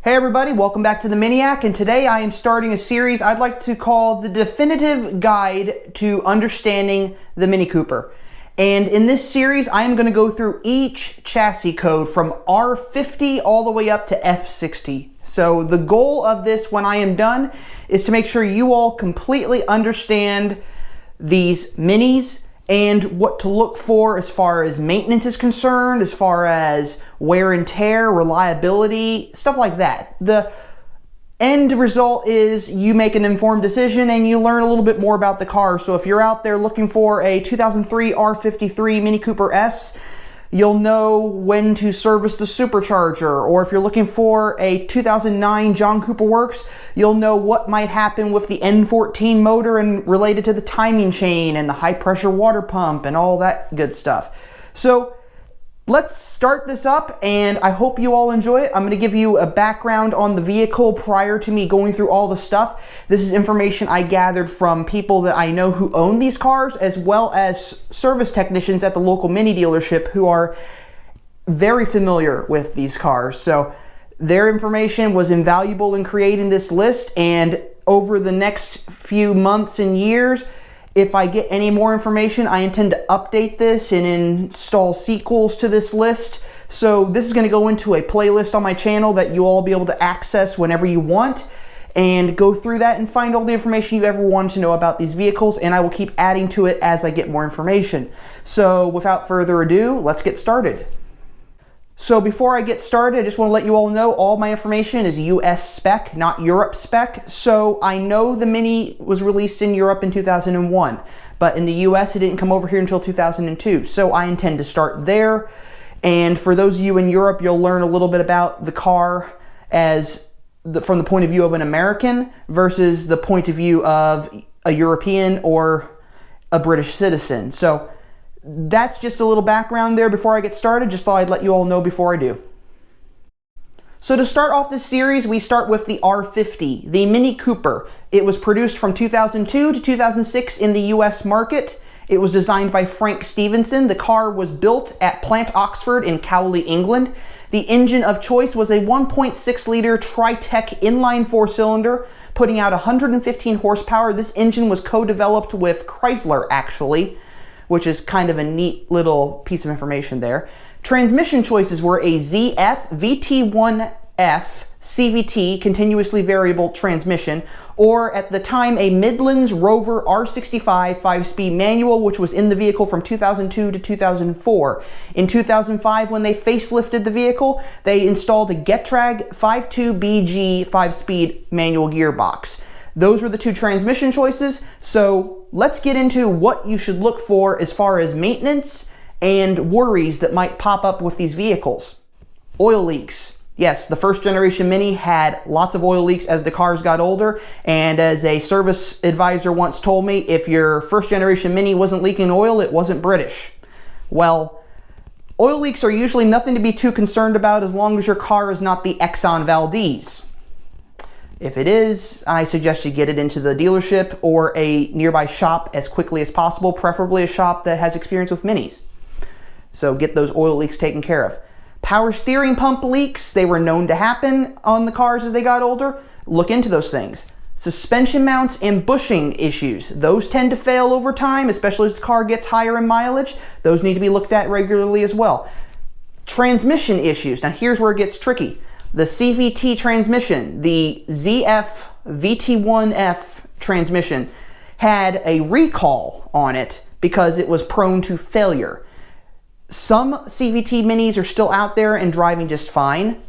Hey everybody, welcome back to the Miniac, and today I am starting a series I'd like to call the definitive guide to understanding the Mini Cooper. And in this series, I am going to go through each chassis code from R50 all the way up to F60. So the goal of this when I am done is to make sure you all completely understand these Minis and what to look for as far as maintenance is concerned, as far as wear and tear, reliability, stuff like that. The end result is you make an informed decision and you learn a little bit more about the car. So if you're out there looking for a 2003 R53 Mini Cooper S, you'll know when to service the supercharger. Or if you're looking for a 2009 John Cooper Works, you'll know what might happen with the N14 motor and related to the timing chain and the high pressure water pump and all that good stuff. So let's start this up, and I hope you all enjoy it. I'm going to give you a background on the vehicle prior to me going through all the stuff. This is information I gathered from people that I know who own these cars, as well as service technicians at the local Mini dealership who are very familiar with these cars. So their information was invaluable in creating this list, and over the next few months and years, if I get any more information, I intend to update this and install sequels to this list. So this is going to go into a playlist on my channel that you'll all be able to access whenever you want, and go through that and find all the information you ever wanted to know about these vehicles, and I will keep adding to it as I get more information. So without further ado, let's get started. So before I get started, I just want to let you all know all my information is US spec, not Europe spec. So I know the Mini was released in Europe in 2001, but in the US it didn't come over here until 2002. So I intend to start there. And for those of you in Europe, you'll learn a little bit about the car from the point of view of an American versus the point of view of a European or a British citizen. So that's just a little background there before I get started. Just thought I'd let you all know before I do. So to start off this series, we start with the R50, the Mini Cooper. It was produced from 2002 to 2006 in the US market. It was designed by Frank Stevenson. The car was built at Plant Oxford in Cowley, England. The engine of choice was a 1.6 liter Tritec inline four-cylinder, putting out 115 horsepower. This engine was co-developed with Chrysler, actually, which is kind of a neat little piece of information there. Transmission choices were a ZF VT1F CVT, continuously variable transmission, or at the time a Midlands Rover R65 5-speed manual, which was in the vehicle from 2002 to 2004. In 2005, when they facelifted the vehicle, they installed a Getrag 52BG 5-speed manual gearbox. Those were the two transmission choices. So let's get into what you should look for as far as maintenance and worries that might pop up with these vehicles. Oil leaks. Yes, the first generation Mini had lots of oil leaks as the cars got older, and as a service advisor once told me, if your first generation Mini wasn't leaking oil, it wasn't British. Well, oil leaks are usually nothing to be too concerned about as long as your car is not the Exxon Valdez. If it is, I suggest you get it into the dealership or a nearby shop as quickly as possible, preferably a shop that has experience with Minis. So get those oil leaks taken care of. Power steering pump leaks, they were known to happen on the cars as they got older. Look into those things. Suspension mounts and bushing issues, those tend to fail over time, especially as the car gets higher in mileage. Those need to be looked at regularly as well. Transmission issues, now here's where it gets tricky. The CVT transmission, the ZF VT1F transmission, had a recall on it because it was prone to failure. Some CVT Minis are still out there and driving just fine.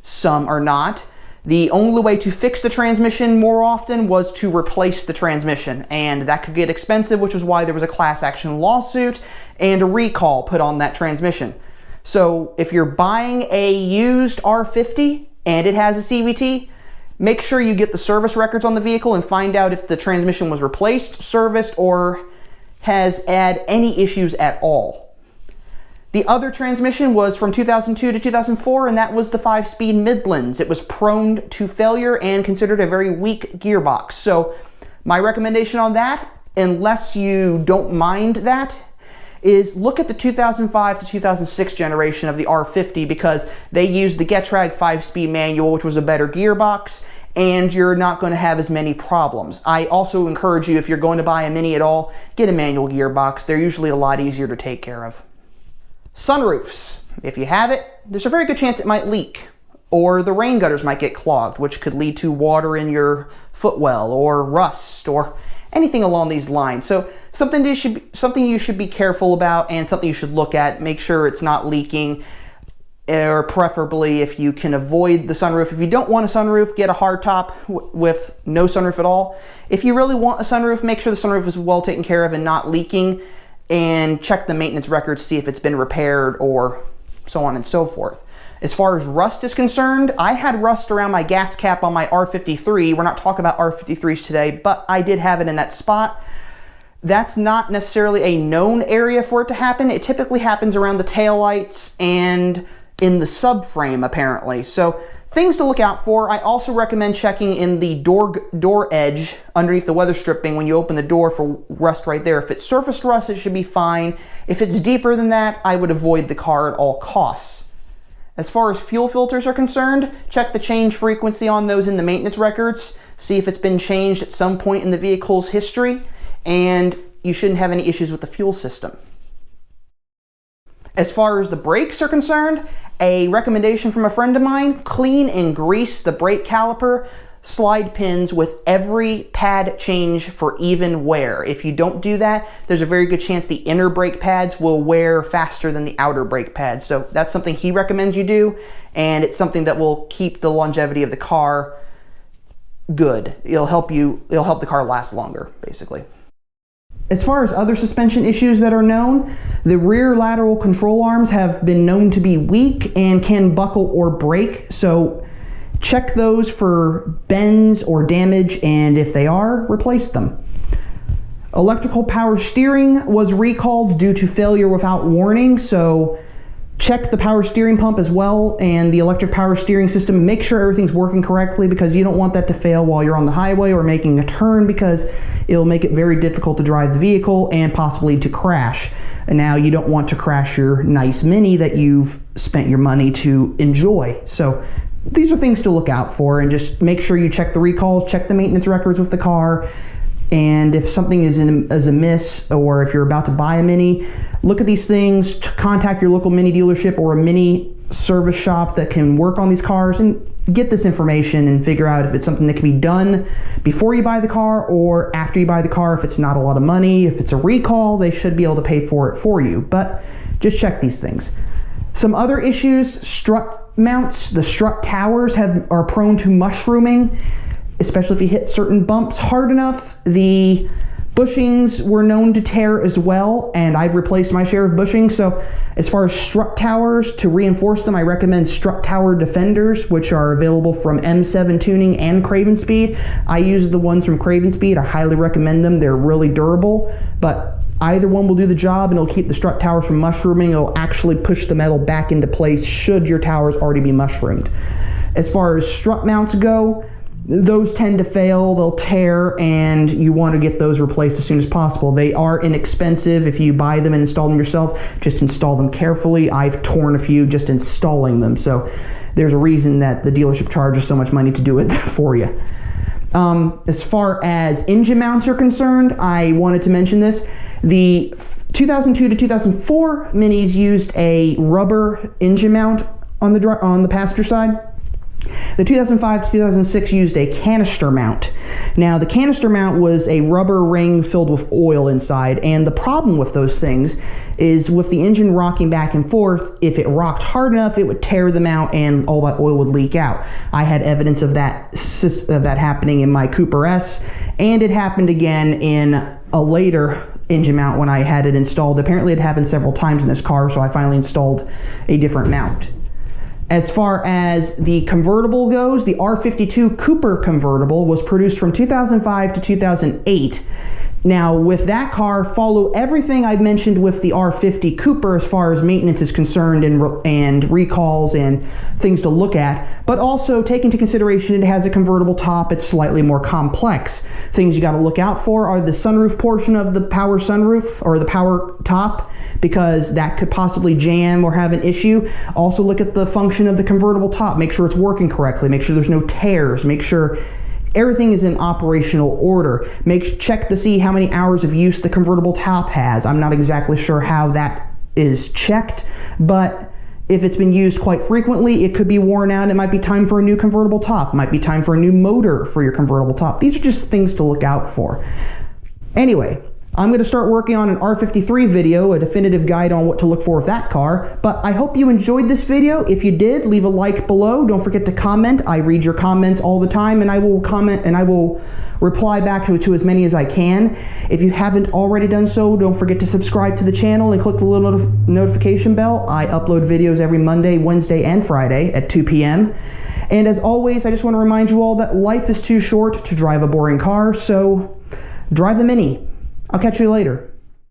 Some are not. The only way to fix the transmission more often was to replace the transmission, and that could get expensive, which is why there was a class action lawsuit and a recall put on that transmission. So if you're buying a used R50 and it has a CVT, make sure you get the service records on the vehicle and find out if the transmission was replaced, serviced, or has had any issues at all. The other transmission was from 2002 to 2004, and that was the 5-speed Midlands. It was prone to failure and considered a very weak gearbox. So my recommendation on that, unless you don't mind that, is look at the 2005 to 2006 generation of the R50, because they used the Getrag 5-speed manual, which was a better gearbox, and you're not going to have as many problems. I also encourage you, if you're going to buy a Mini at all, get a manual gearbox. They're usually a lot easier to take care of. Sunroofs. If you have it, there's a very good chance it might leak, or the rain gutters might get clogged, which could lead to water in your footwell or rust or anything along these lines. So something you should be careful about, and something you should look at. Make sure it's not leaking, or preferably if you can avoid the sunroof. If you don't want a sunroof, get a hardtop with no sunroof at all. If you really want a sunroof, make sure the sunroof is well taken care of and not leaking, and check the maintenance records, see if it's been repaired or so on and so forth. As far as rust is concerned, I had rust around my gas cap on my R53. We're not talking about R53s today, but I did have it in that spot. That's not necessarily a known area for it to happen. It typically happens around the taillights and in the subframe, apparently. So things to look out for. I also recommend checking in the door edge underneath the weather stripping when you open the door for rust right there. If it's surface rust, it should be fine. If it's deeper than that, I would avoid the car at all costs. As far as fuel filters are concerned, check the change frequency on those in the maintenance records. See if it's been changed at some point in the vehicle's history, and you shouldn't have any issues with the fuel system. As far as the brakes are concerned, a recommendation from a friend of mine: clean and grease the brake caliper slide pins with every pad change for even wear. If you don't do that, there's a very good chance the inner brake pads will wear faster than the outer brake pads. So that's something he recommends you do, and it's something that will keep the longevity of the car good. It'll help the car last longer, basically. As far as other suspension issues that are known, the rear lateral control arms have been known to be weak and can buckle or break. So check those for bends or damage, and if they are, replace them. Electrical power steering was recalled due to failure without warning, so check the power steering pump as well and the electric power steering system. Make sure everything's working correctly, because you don't want that to fail while you're on the highway or making a turn, because it'll make it very difficult to drive the vehicle and possibly to crash. And now you don't want to crash your nice Mini that you've spent your money to enjoy. So these are things to look out for, and just make sure you check the recalls, check the maintenance records with the car, and if something is amiss, or if you're about to buy a Mini, look at these things, contact your local Mini dealership or a Mini service shop that can work on these cars, and get this information and figure out if it's something that can be done before you buy the car or after you buy the car. If it's not a lot of money, if it's a recall, they should be able to pay for it for you, but just check these things. Some other issues: strut mounts. The strut towers are prone to mushrooming, especially if you hit certain bumps hard enough. The bushings were known to tear as well, and I've replaced my share of bushings. So as far as strut towers, to reinforce them, I recommend strut tower defenders, which are available from M7 Tuning and Craven Speed. I use the ones from Craven Speed. I highly recommend them. They're really durable, but either one will do the job, and it'll keep the strut towers from mushrooming. It'll actually push the metal back into place should your towers already be mushroomed. As far as strut mounts go, those tend to fail, they'll tear, and you want to get those replaced as soon as possible. They are inexpensive. If you buy them and install them yourself, just install them carefully. I've torn a few just installing them, so there's a reason that the dealership charges so much money to do it for you. As far as engine mounts are concerned, I wanted to mention this. The 2002 to 2004 Minis used a rubber engine mount on the passenger side. The 2005 to 2006 used a canister mount. Now, the canister mount was a rubber ring filled with oil inside, and the problem with those things is with the engine rocking back and forth, if it rocked hard enough, it would tear them out and all that oil would leak out. I had evidence of that happening in my Cooper S, and it happened again in a later engine mount when I had it installed. Apparently it happened several times in this car, so I finally installed a different mount. As far as the convertible goes, the R52 Cooper convertible was produced from 2005 to 2008. Now with that car, follow everything I've mentioned with the R50 Cooper as far as maintenance is concerned and recalls and things to look at, but also take into consideration it has a convertible top. It's slightly more complex. Things you got to look out for are the sunroof portion of the power sunroof or the power top, because that could possibly jam or have an issue. Also look at the function of the convertible top. Make sure it's working correctly. Make sure there's no tears. Make sure everything is in operational order. Check to see how many hours of use the convertible top has. I'm not exactly sure how that is checked, but if it's been used quite frequently, it could be worn out. It might be time for a new convertible top. It might be time for a new motor for your convertible top. These are just things to look out for. Anyway, I'm going to start working on an R53 video, a definitive guide on what to look for with that car, but I hope you enjoyed this video. If you did, leave a like below. Don't forget to comment. I read your comments all the time, and I will comment and I will reply back to as many as I can. If you haven't already done so, don't forget to subscribe to the channel and click the little notification bell. I upload videos every Monday, Wednesday, and Friday at 2 p.m. And as always, I just want to remind you all that life is too short to drive a boring car, so drive the Mini. I'll catch you later.